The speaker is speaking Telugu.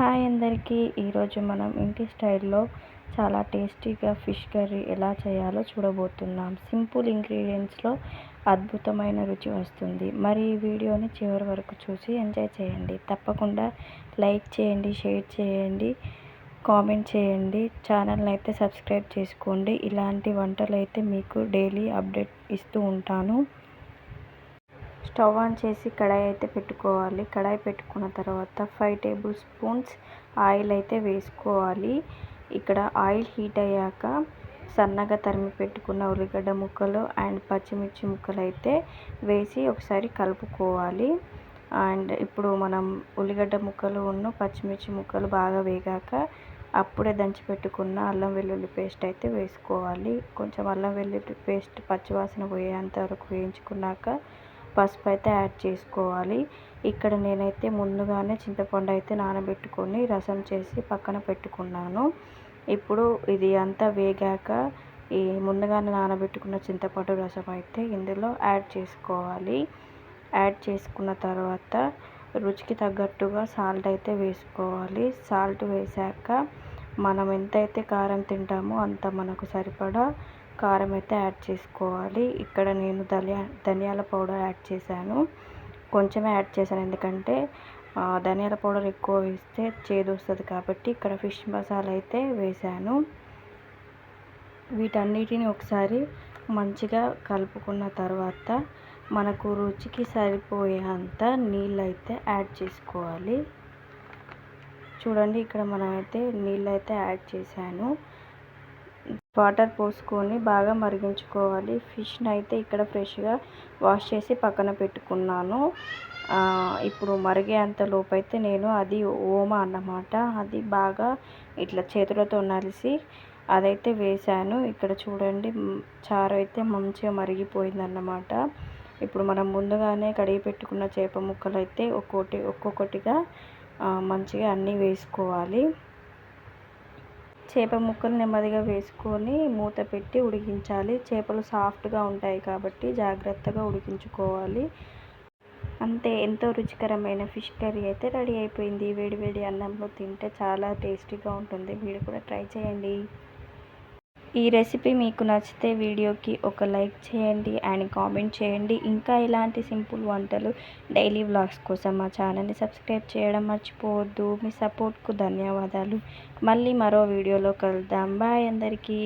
హాయ్ అందరికీ. ఈరోజు మనం ఇంటి స్టైల్లో చాలా టేస్టీగా ఫిష్ కర్రీ ఎలా చేయాలో చూడబోతున్నాం. సింపుల్ ఇంగ్రీడియంట్స్లో అద్భుతమైన రుచి వస్తుంది. మరి ఈ వీడియోని చివరి వరకు చూసి ఎంజాయ్ చేయండి. తప్పకుండా లైక్ చేయండి, షేర్ చేయండి, కామెంట్ చేయండి. ఛానల్ని అయితే సబ్స్క్రైబ్ చేసుకోండి. ఇలాంటి వంటలు అయితే మీకు డైలీ అప్డేట్ ఇస్తూ ఉంటాను. స్టవ్ ఆన్ చేసి కడాయి అయితే పెట్టుకోవాలి. కడాయి పెట్టుకున్న తర్వాత 5 టేబుల్ స్పూన్స్ ఆయిల్ అయితే వేసుకోవాలి. ఇక్కడ ఆయిల్ హీట్ అయ్యాక సన్నగా తరిమి పెట్టుకున్న ఉల్లిగడ్డ ముక్కలు అండ్ పచ్చిమిర్చి ముక్కలు అయితే వేసి ఒకసారి కలుపుకోవాలి. అండ్ ఇప్పుడు మనం ఉల్లిగడ్డ ముక్కలు పచ్చిమిర్చి ముక్కలు బాగా వేగాక అప్పుడే దంచి పెట్టుకున్న అల్లం వెల్లుల్లి పేస్ట్ అయితే వేసుకోవాలి. కొంచెం అల్లం వెల్లుల్లి పేస్ట్ పచ్చివాసన పోయేంత వరకు వేయించుకున్నాక పసుపు అయితే యాడ్ చేసుకోవాలి. ఇక్కడ నేనైతే ముందుగానే చింతపండు అయితే నానబెట్టుకొని రసం చేసి పక్కన పెట్టుకున్నాను. ఇప్పుడు ఇది అంతా వేగాక ఈ ముందుగానే నానబెట్టుకున్న చింతపండు రసం అయితే ఇందులో యాడ్ చేసుకోవాలి. యాడ్ చేసుకున్న తర్వాత రుచికి తగ్గట్టుగా సాల్ట్ అయితే వేసుకోవాలి. సాల్ట్ వేసాక మనం ఎంతైతే కారం తింటామో అంత మనకు సరిపడా కారం అయితే యాడ్ చేసుకోవాలి. ఇక్కడ నేను ధనియాల పౌడర్ యాడ్ చేశాను. కొంచెమే యాడ్ చేశాను, ఎందుకంటే ధనియాల పౌడర్ ఎక్కువ వేస్తే చేదు వస్తుంది కాబట్టి. ఇక్కడ ఫిష్ మసాలా అయితే వేశాను. వీటన్నిటిని ఒకసారి మంచిగా కలుపుకున్న తర్వాత మనకు రుచికి సరిపోయేంత నీళ్ళు అయితే యాడ్ చేసుకోవాలి. చూడండి, ఇక్కడ మనమైతే నీళ్ళు అయితే యాడ్ చేశాను. వాటర్ పోసుకొని బాగా మరిగించుకోవాలి. ఫిష్ని అయితే ఇక్కడ ఫ్రెష్గా వాష్ చేసి పక్కన పెట్టుకున్నాను. ఇప్పుడు మరిగేంత లోపు అయితే నేను అది ఓమా అన్నమాట, అది బాగా ఇట్లా చేతులతో నలిసి అదైతే వేశాను. ఇక్కడ చూడండి, చారు అయితే మంచిగా మరిగిపోయిందన్నమాట. ఇప్పుడు మనం ముందుగానే కడిగి పెట్టుకున్న చేప ముక్కలు అయితే ఒక్కొక్కటిగా మంచిగా అన్నీ వేసుకోవాలి. చేప ముక్కలు నెమ్మదిగా వేసుకొని మూత పెట్టి ఉడికించాలి. చేపలు సాఫ్ట్గా ఉంటాయి కాబట్టి జాగ్రత్తగా ఉడికించుకోవాలి. అంతే, ఎంతో రుచికరమైన ఫిష్ కర్రీ అయితే రెడీ అయిపోయింది. వేడివేడి అన్నంలో తింటే చాలా టేస్టీగా ఉంటుంది. మీరు కూడా ట్రై చేయండి. ఈ రెసిపీ మీకు నచ్చితే వీడియోకి ఒక లైక్ చేయండి అండ్ కామెంట్ చేయండి. ఇంకా ఇలాంటి సింపుల్ వంటలు డైలీ వ్లాగ్స్ కోసం మా ఛానల్ని సబ్స్క్రైబ్ చేయడం మర్చిపోవద్దు. మీ సపోర్ట్కు ధన్యవాదాలు. మళ్ళీ మరో వీడియోలో కలుద్దాం. బాయ్ అందరికీ.